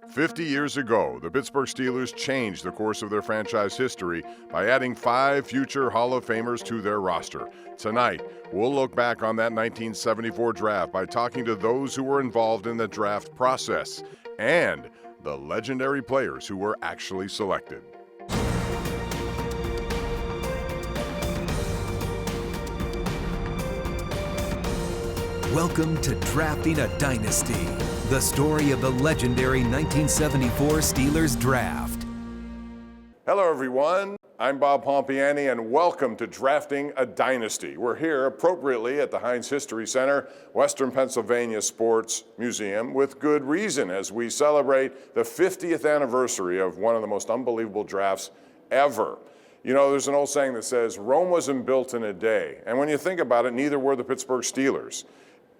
50 years ago, the Pittsburgh Steelers changed the course of their franchise history by adding 5 future Hall of Famers to their roster. Tonight, we'll look back on that 1974 draft by talking to those who were involved in the draft process and the legendary players who were actually selected. Welcome to Drafting a Dynasty, the story of the legendary 1974 Steelers draft. Hello, everyone. I'm Bob Pompiani, and welcome to Drafting a Dynasty. We're here appropriately at the Heinz History Center, Western Pennsylvania Sports Museum, with good reason as we celebrate the 50th anniversary of one of the most unbelievable drafts ever. You know, there's an old saying that says, Rome wasn't built in a day. And when you think about it, neither were the Pittsburgh Steelers.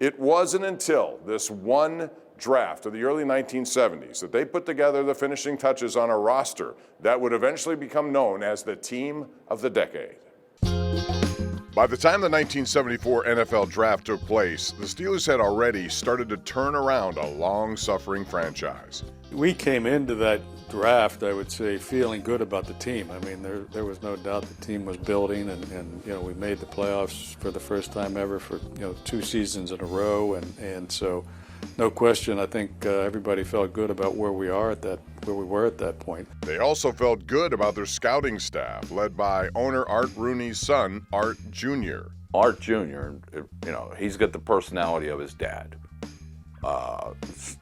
It wasn't until this one draft of the early 1970s that they put together the finishing touches on a roster that would eventually become known as the Team of the Decade. By the time the 1974 NFL draft took place, the Steelers had already started to turn around a long-suffering franchise. We came into that draft, I would say, feeling good about the team. I mean, there was no doubt the team was building, and you know, we made the playoffs for the first time ever for 2 seasons in a row, and so no question, I think everybody felt good about where we were at that point. They also felt good about their scouting staff, led by owner Art Rooney's son, Art Jr. Art Jr., he's got the personality of his dad.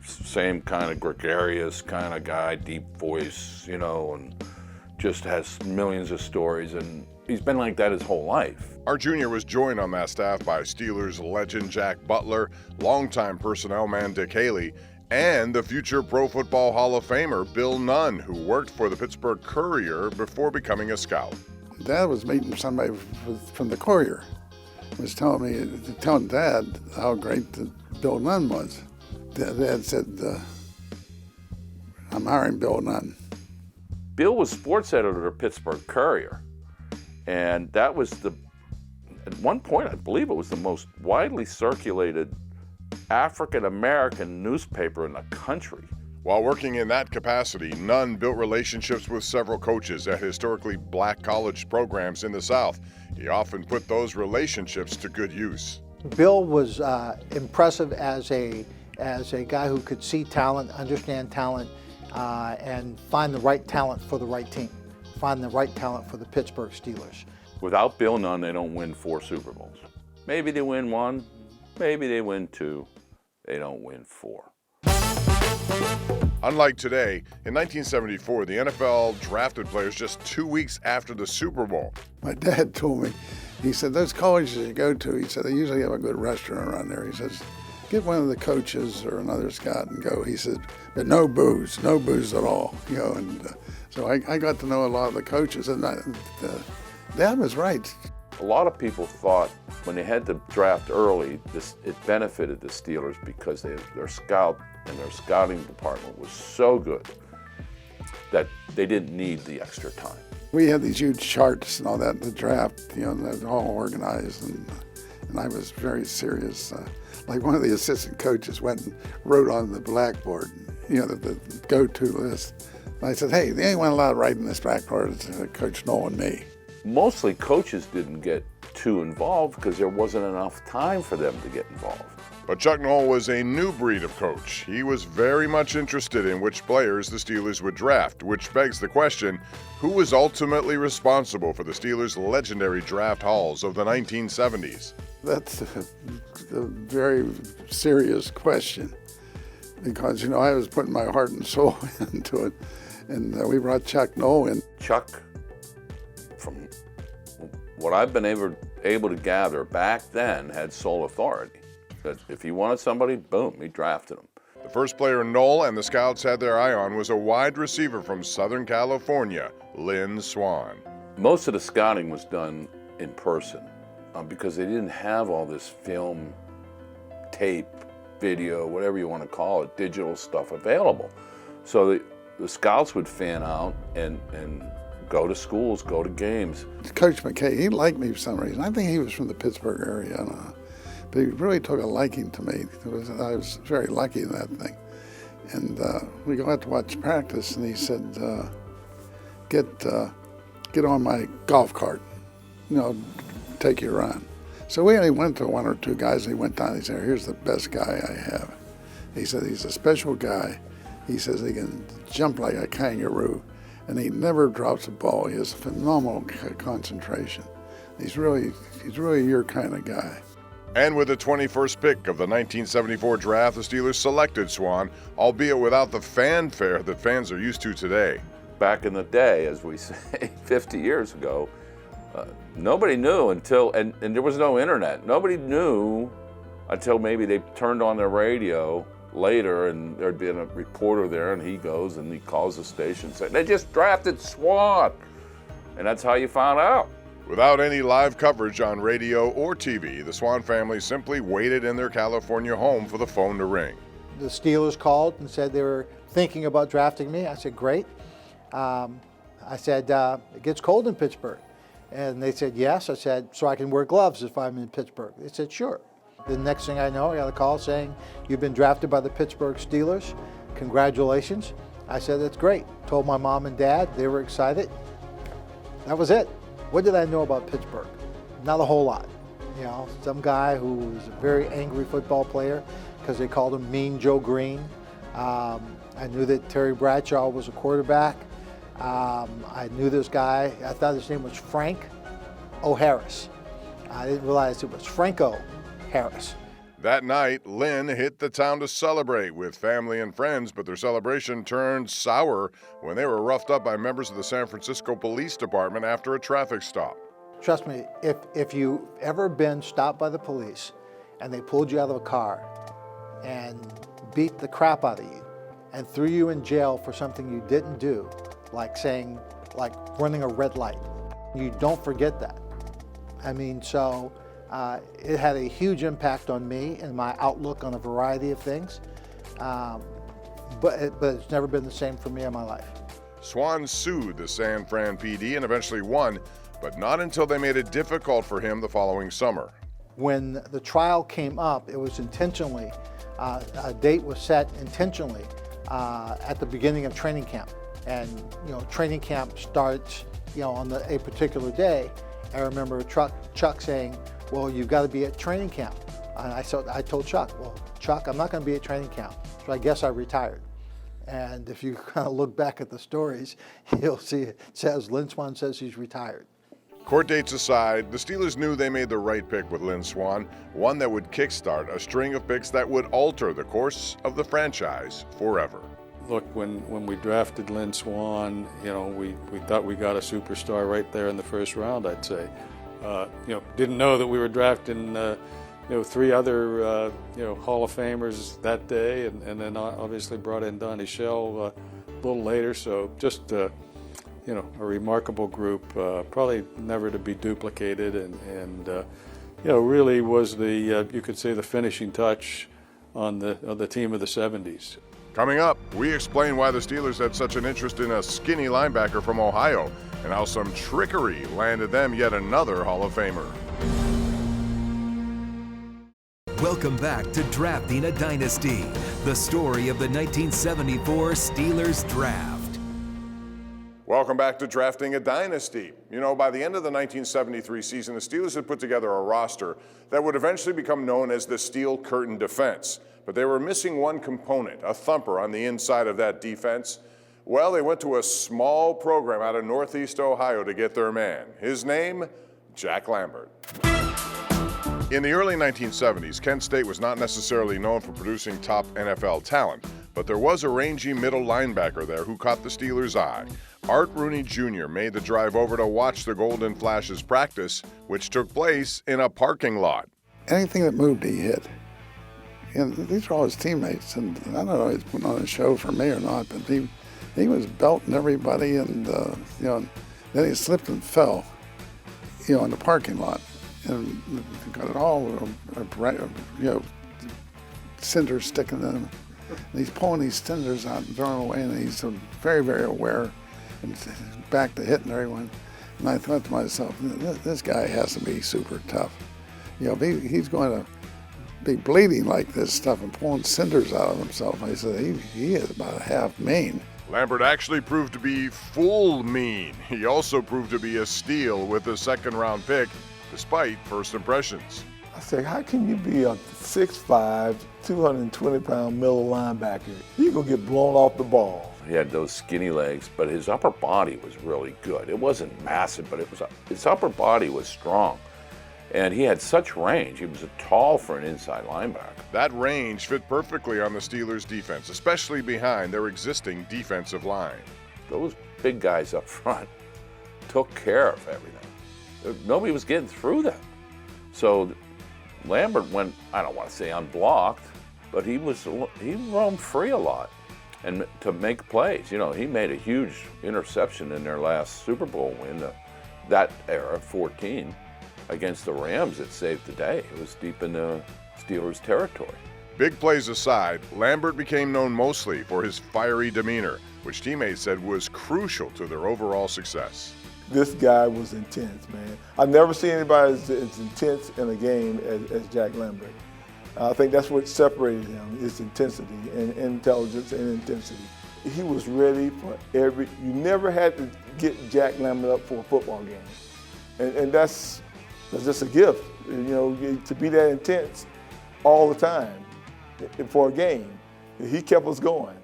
Same kind of gregarious kind of guy, deep voice, and just has millions of stories, and he's been like that his whole life. Art Jr. was joined on that staff by Steelers legend Jack Butler, longtime personnel man Dick Haley, and the future Pro Football Hall of Famer Bill Nunn, who worked for the Pittsburgh Courier before becoming a scout. Dad was meeting somebody from the Courier. Was telling Dad how great Bill Nunn was. Dad said, I'm hiring Bill Nunn. Bill was sports editor of Pittsburgh Courier, and that was at one point, I believe it was the most widely circulated African-American newspaper in the country. While working in that capacity, Nunn built relationships with several coaches at historically black college programs in the South. He often put those relationships to good use. Bill was impressive as a guy who could see talent, understand talent, and find the right talent for the right team, find the right talent for the Pittsburgh Steelers. Without Bill Nunn, they don't win 4 Super Bowls. Maybe they win 1, maybe they win 2, they don't win 4. Unlike today, in 1974, the NFL drafted players just 2 weeks after the Super Bowl. My dad told me, he said, those colleges you go to, he said, they usually have a good restaurant around there. He says, get one of the coaches or another scout and go. He said, but no booze at all. And so I got to know a lot of the coaches, and Dad was right. A lot of people thought when they had the draft early, it benefited the Steelers because their scout and their scouting department was so good that they didn't need the extra time. We had these huge charts and all that in the draft, they're all organized, and I was very serious. Like one of the assistant coaches went and wrote on the blackboard, the go-to list. And I said, hey, the only one allowed writing this blackboard is Coach Noel and me. Mostly coaches didn't get too involved because there wasn't enough time for them to get involved. But Chuck Noll was a new breed of coach. He was very much interested in which players the Steelers would draft, which begs the question, who was ultimately responsible for the Steelers' legendary draft hauls of the 1970s? That's a very serious question because, I was putting my heart and soul into it, and we brought Chuck Noll in. Chuck, from what I've been able to gather back then, had sole authority. That if he wanted somebody, boom, he drafted him. The first player Noll and the scouts had their eye on was a wide receiver from Southern California, Lynn Swann. Most of the scouting was done in person because they didn't have all this film, tape, video, whatever you want to call it, digital stuff available. So the scouts would fan out and go to schools, go to games. Coach McKay, he liked me for some reason. I think he was from the Pittsburgh area. But he really took a liking to me. I was very lucky in that thing. And we go out to watch practice, and he said, get on my golf cart, take you around. So we only went to one or two guys, and he went down, he said, here's the best guy I have. He said, he's a special guy. He says he can jump like a kangaroo, and he never drops a ball. He has phenomenal concentration. He's really your kind of guy. And with the 21st pick of the 1974 draft, the Steelers selected Swan, albeit without the fanfare that fans are used to today. Back in the day, as we say, 50 years ago, nobody knew until, and there was no internet, nobody knew until maybe they turned on their radio later and there'd been a reporter there and he goes and he calls the station and said, they just drafted Swan. And that's how you found out. Without any live coverage on radio or TV, the Swan family simply waited in their California home for the phone to ring. The Steelers called and said they were thinking about drafting me. I said, great. I said, it gets cold in Pittsburgh. And they said, yes. I said, so I can wear gloves if I'm in Pittsburgh. They said, sure. The next thing I know, I got a call saying, you've been drafted by the Pittsburgh Steelers. Congratulations. I said, that's great. Told my mom and dad, they were excited. That was it. What did I know about Pittsburgh? Not a whole lot. Some guy who was a very angry football player because they called him Mean Joe Green. I knew that Terry Bradshaw was a quarterback. I knew this guy. I thought his name was Frank O'Harris. I didn't realize it was Franco Harris. That night, Lynn hit the town to celebrate with family and friends, but their celebration turned sour when they were roughed up by members of the San Francisco Police Department after a traffic stop. Trust me, if you've ever been stopped by the police and they pulled you out of a car and beat the crap out of you and threw you in jail for something you didn't do, like running a red light, you don't forget that. It had a huge impact on me and my outlook on a variety of things, but it's never been the same for me in my life. Swan sued the San Fran PD and eventually won, but not until they made it difficult for him the following summer. When the trial came up, it was intentionally, a date was set intentionally at the beginning of training camp. And training camp starts on a particular day. I remember Chuck saying, well, you've got to be at training camp. And I told Chuck, well, Chuck, I'm not going to be at training camp. So I guess I retired. And if you kind of look back at the stories, you'll see it says Lynn Swan says he's retired. Court dates aside, the Steelers knew they made the right pick with Lynn Swan, one that would kickstart a string of picks that would alter the course of the franchise forever. Look, when we drafted Lynn Swan, we thought we got a superstar right there in the first round, I'd say. Didn't know that we were drafting, three other, Hall of Famers that day, and then obviously brought in Donnie Shell a little later. So just, a remarkable group, probably never to be duplicated, and really was the, you could say, the finishing touch on the team of the 70s. Coming up, we explain why the Steelers had such an interest in a skinny linebacker from Ohio and how some trickery landed them yet another Hall of Famer. Welcome back to Drafting a Dynasty, the story of the 1974 Steelers draft. Welcome back to Drafting a Dynasty. By the end of the 1973 season, the Steelers had put together a roster that would eventually become known as the Steel Curtain Defense. But they were missing one component, a thumper on the inside of that defense. Well, they went to a small program out of Northeast Ohio to get their man. His name, Jack Lambert. In the early 1970s, Kent State was not necessarily known for producing top NFL talent, but there was a rangy middle linebacker there who caught the Steelers' eye. Art Rooney Jr. made the drive over to watch the Golden Flashes practice, which took place in a parking lot. Anything that moved, he hit. And these are all his teammates, and I don't know if he's putting on a show for me or not, but he was belting everybody, and then he slipped and fell, in the parking lot, and got it all, cinders sticking in him. And he's pulling these cinders out and throwing them away, and he's very, very aware and back to hitting everyone. And I thought to myself, this guy has to be super tough. He's going to be bleeding like this stuff and pulling cinders out of himself. I said, he is about a half mean. Lambert actually proved to be full mean. He also proved to be a steal with a second-round pick, despite first impressions. I say, how can you be a 6'5", 220-pound middle linebacker? You're going to get blown off the ball. He had those skinny legs, but his upper body was really good. It wasn't massive, but his upper body was strong. And he had such range. He was tall for an inside linebacker. That range fit perfectly on the Steelers' defense, especially behind their existing defensive line. Those big guys up front took care of everything. Nobody was getting through them. So Lambert went, I don't want to say unblocked, but he roamed free a lot and to make plays. You know, he made a huge interception in their last Super Bowl win, that era, 14, against the Rams that saved the day. It was deep in the Steelers' territory. Big plays aside, Lambert became known mostly for his fiery demeanor, which teammates said was crucial to their overall success. This guy was intense, man. I've never seen anybody as intense in a game as Jack Lambert. I think that's what separated him, his intensity and intelligence and intensity. He was ready for you never had to get Jack Lambert up for a football game. And that's just a gift, you know, to be that intense all the time for a game. He kept us going.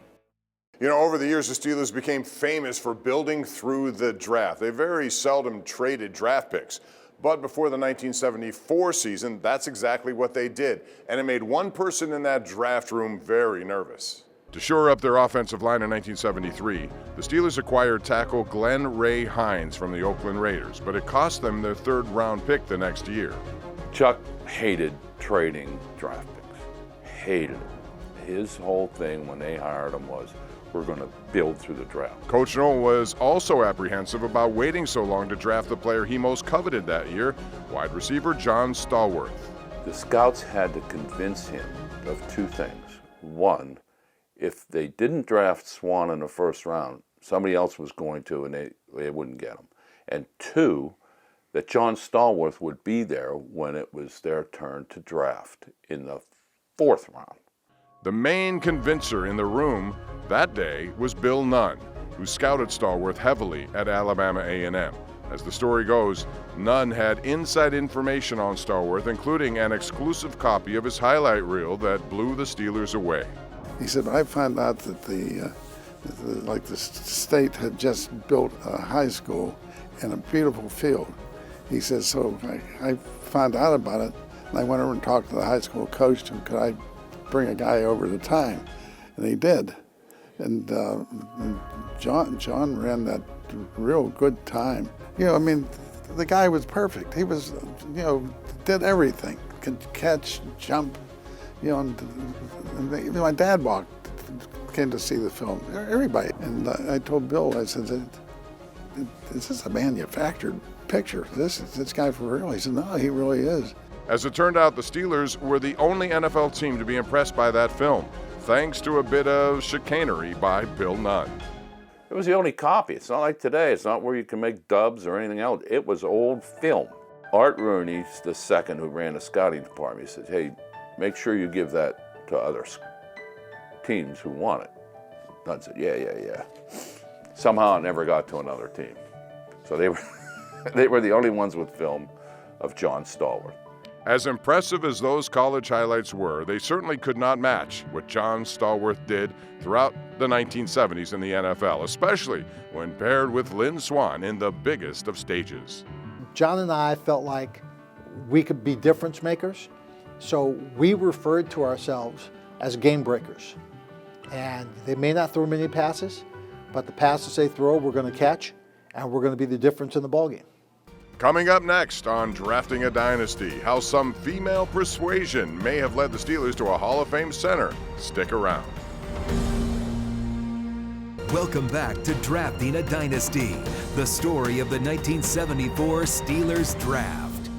You know, over the years, the Steelers became famous for building through the draft. They very seldom traded draft picks. But before the 1974 season, that's exactly what they did. And it made one person in that draft room very nervous. To shore up their offensive line in 1973, the Steelers acquired tackle Glenn Ray Hines from the Oakland Raiders, but it cost them their third-round pick the next year. Chuck hated trading draft picks. Hated it. His whole thing when they hired him was, we're going to build through the draft. Coach Noll was also apprehensive about waiting so long to draft the player he most coveted that year, wide receiver John Stallworth. The scouts had to convince him of two things. One, if they didn't draft Swan in the first round, somebody else was going to, and they wouldn't get him. And two, that John Stallworth would be there when it was their turn to draft in the fourth round. The main convincer in the room that day was Bill Nunn, who scouted Stallworth heavily at Alabama A&M. As the story goes, Nunn had inside information on Stallworth, including an exclusive copy of his highlight reel that blew the Steelers away. He said, I found out that the state had just built a high school and a beautiful field. He says, so I found out about it, and I went over and talked to the high school coach, to could I bring a guy over at a time, and he did. And John ran that real good time. You know, I mean, the guy was perfect. He was, you know, did everything, could catch, jump, you know, and my dad came to see the film, everybody. And I told Bill, I said, is this a manufactured picture? This guy for real? He said, no, he really is. As it turned out, the Steelers were the only NFL team to be impressed by that film, thanks to a bit of chicanery by Bill Nunn. It was the only copy. It's not like today. It's not where you can make dubs or anything else. It was old film. Art Rooney, the second who ran the scouting department, he said, hey, make sure you give that to other teams who want it. Nunn said, yeah. Somehow it never got to another team. So they were the only ones with film of John Stallworth. As impressive as those college highlights were, they certainly could not match what John Stallworth did throughout the 1970s in the NFL, especially when paired with Lynn Swann in the biggest of stages. John and I felt like we could be difference makers, so we referred to ourselves as game breakers. And they may not throw many passes, but the passes they throw we're going to catch, and we're going to be the difference in the ballgame. Coming up next on Drafting a Dynasty, how some female persuasion may have led the Steelers to a Hall of Fame center. Stick around. Welcome back to Drafting a Dynasty, the story of the 1974 Steelers draft.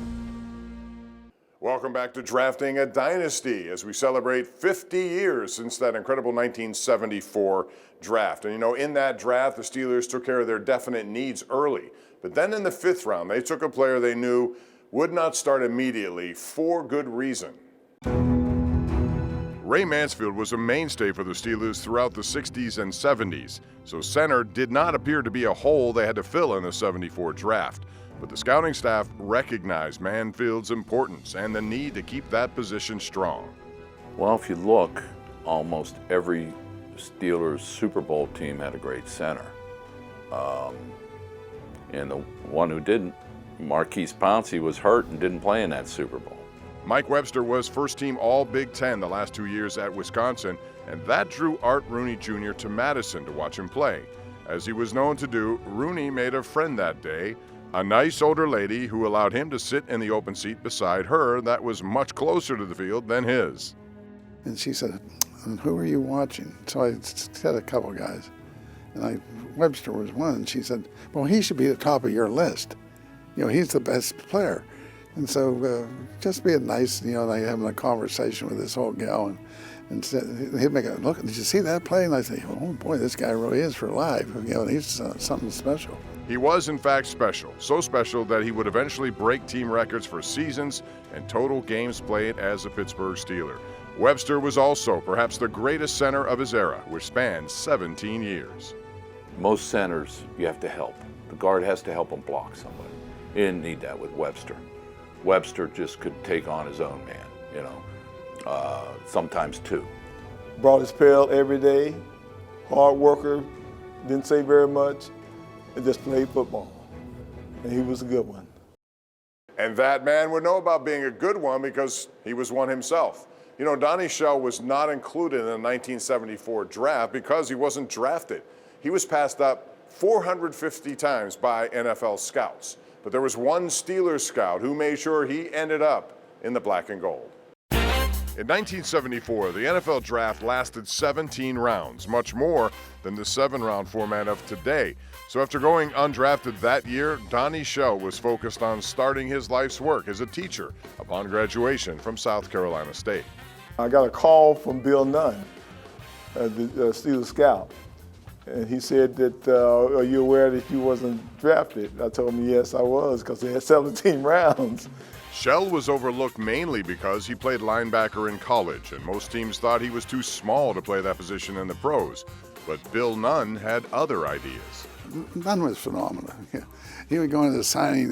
Welcome back to Drafting a Dynasty as we celebrate 50 years since that incredible 1974 draft. And you know, in that draft, the Steelers took care of their definite needs early. But then in the fifth round, they took a player they knew would not start immediately for good reason. Ray Mansfield was a mainstay for the Steelers throughout the 60s and 70s, so center did not appear to be a hole they had to fill in the '74 draft. But the scouting staff recognized Mansfield's importance and the need to keep that position strong. Well, if you look, almost every Steelers Super Bowl team had a great center. And the one who didn't, Marquise Pouncey, was hurt and didn't play in that Super Bowl. Mike Webster was first-team All-Big Ten the last 2 years at Wisconsin, and that drew Art Rooney Jr. to Madison to watch him play. As he was known to do, Rooney made a friend that day, a nice older lady who allowed him to sit in the open seat beside her that was much closer to the field than his. And she said, "And who are you watching?" So I said a couple guys, and Webster was one, and she said, "Well, he should be the top of your list. You know, he's the best player." And so just being nice, you know, like having a conversation with this old gal, and said, he'd make a look, "Did you see that play?" And I say, "Oh boy, this guy really is for life. You know, he's something special." He was in fact special, so special that he would eventually break team records for seasons and total games played as a Pittsburgh Steeler. Webster was also perhaps the greatest center of his era, which spanned 17 years. Most centers, you have to help. The guard has to help him block somebody. He didn't need that with Webster. Webster just could take on his own man, you know, sometimes two. Brought his pail every day, hard worker, didn't say very much, and just played football. And he was a good one. And that man would know about being a good one because he was one himself. You know, Donnie Shell was not included in the 1974 draft because he wasn't drafted. He was passed up 450 times by NFL scouts. But there was one Steelers scout who made sure he ended up in the black and gold. In 1974, the NFL draft lasted 17 rounds, much more than the 7-round format of today. So after going undrafted that year, Donnie Shell was focused on starting his life's work as a teacher upon graduation from South Carolina State. I got a call from Bill Nunn, the Steelers scout. And he said that, "Are you aware that you wasn't drafted?" I told him, yes, I was, because they had 17 rounds. Shell was overlooked mainly because he played linebacker in college, and most teams thought he was too small to play that position in the pros. But Bill Nunn had other ideas. Nunn was phenomenal. He would go into the signing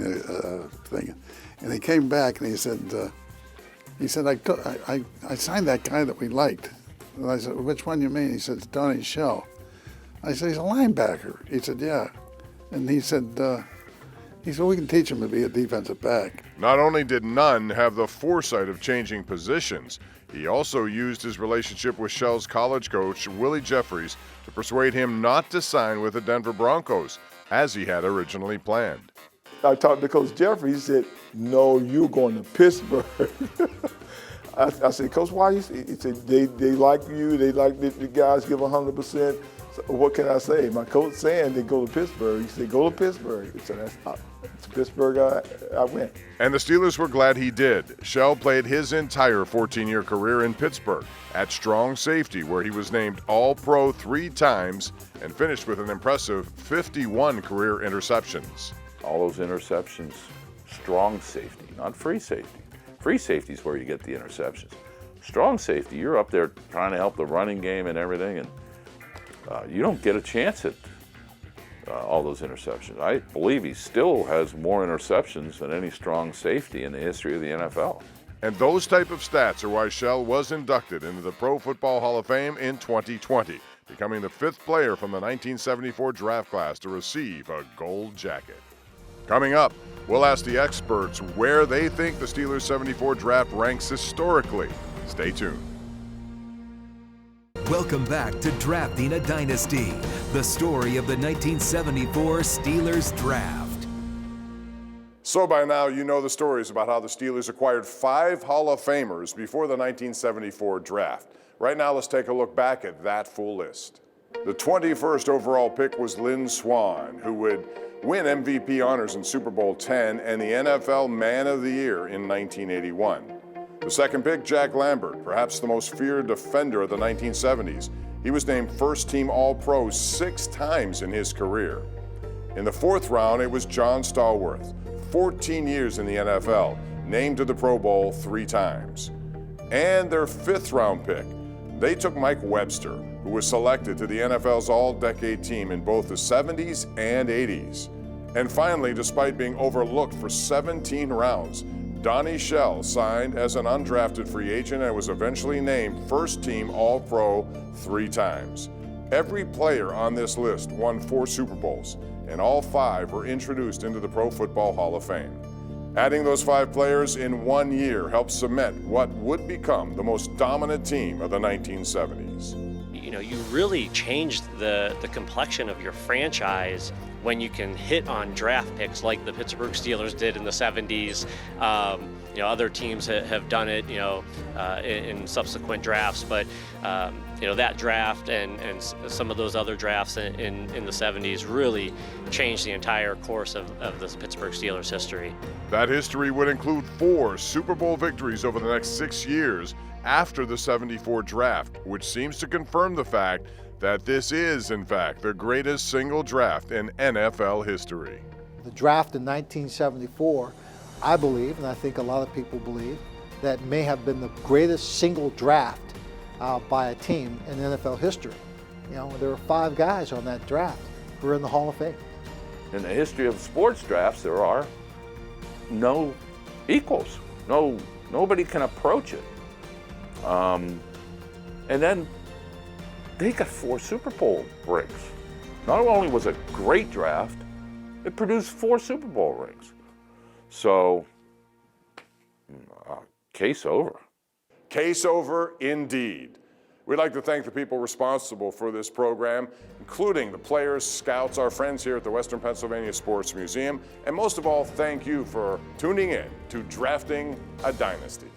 thing, and he came back and he said, I signed that guy that we liked. And I said, "Which one you mean?" He said, "Donnie Shell." I said, "He's a linebacker." He said, "Yeah." And he said, "We can teach him to be a defensive back." Not only did Nunn have the foresight of changing positions, he also used his relationship with Shell's college coach, Willie Jeffries, to persuade him not to sign with the Denver Broncos, as he had originally planned. I talked to Coach Jeffries. He said, "No, you're going to Pittsburgh." I said, "Coach, why?" He said, they like you. They like the guys give 100%. So what can I say? My coach saying they go to Pittsburgh. He said, "Go to Pittsburgh." So it's Pittsburgh I went. And the Steelers were glad he did. Shell played his entire 14-year career in Pittsburgh at strong safety, where he was named All-Pro 3 times and finished with an impressive 51 career interceptions. All those interceptions, strong safety, not free safety. Free safety is where you get the interceptions. Strong safety, you're up there trying to help the running game and everything, and you don't get a chance at all those interceptions. I believe he still has more interceptions than any strong safety in the history of the NFL. And those type of stats are why Shell was inducted into the Pro Football Hall of Fame in 2020, becoming the 5th player from the 1974 draft class to receive a gold jacket. Coming up, we'll ask the experts where they think the Steelers' 74 draft ranks historically. Stay tuned. Welcome back to Drafting a Dynasty, the story of the 1974 Steelers draft. So by now, you know the stories about how the Steelers acquired 5 Hall of Famers before the 1974 draft. Right now, let's take a look back at that full list. The 21st overall pick was Lynn Swann, who would win MVP honors in Super Bowl X and the NFL Man of the Year in 1981. The second pick, Jack Lambert, perhaps the most feared defender of the 1970s. He was named first-team All-Pro 6 times in his career. In the 4th round, it was John Stallworth, 14 years in the NFL, named to the Pro Bowl 3 times. And their 5th round pick, They took Mike Webster, who was selected to the NFL's all-decade team in both the 70s and 80s. And finally, despite being overlooked for 17 rounds, Donnie Shell signed as an undrafted free agent and was eventually named first-team All-Pro 3 times. Every player on this list won 4 Super Bowls, and all 5 were introduced into the Pro Football Hall of Fame. Adding those 5 players in 1 year helped cement what would become the most dominant team of the 1970s. You know, you really changed the complexion of your franchise when you can hit on draft picks like the Pittsburgh Steelers did in the 70s. You know, other teams have done it, you know, in subsequent drafts, but you know, that draft and some of those other drafts in the 70s really changed the entire course of the Pittsburgh Steelers history. That history would include 4 Super Bowl victories over the next 6 years after the '74 draft, which seems to confirm the fact that this is, in fact, the greatest single draft in NFL history. The draft in 1974, I believe, and I think a lot of people believe, that may have been the greatest single draft by a team in NFL history. You know, there were 5 guys on that draft who are in the Hall of Fame. In the history of sports drafts, there are no equals. Nobody can approach it. And then they got 4 Super Bowl rings. Not only was it a great draft, it produced 4 Super Bowl rings. So, case over. Case over indeed. We'd like to thank the people responsible for this program, including the players, scouts, our friends here at the Western Pennsylvania Sports Museum, and most of all, thank you for tuning in to Drafting a Dynasty.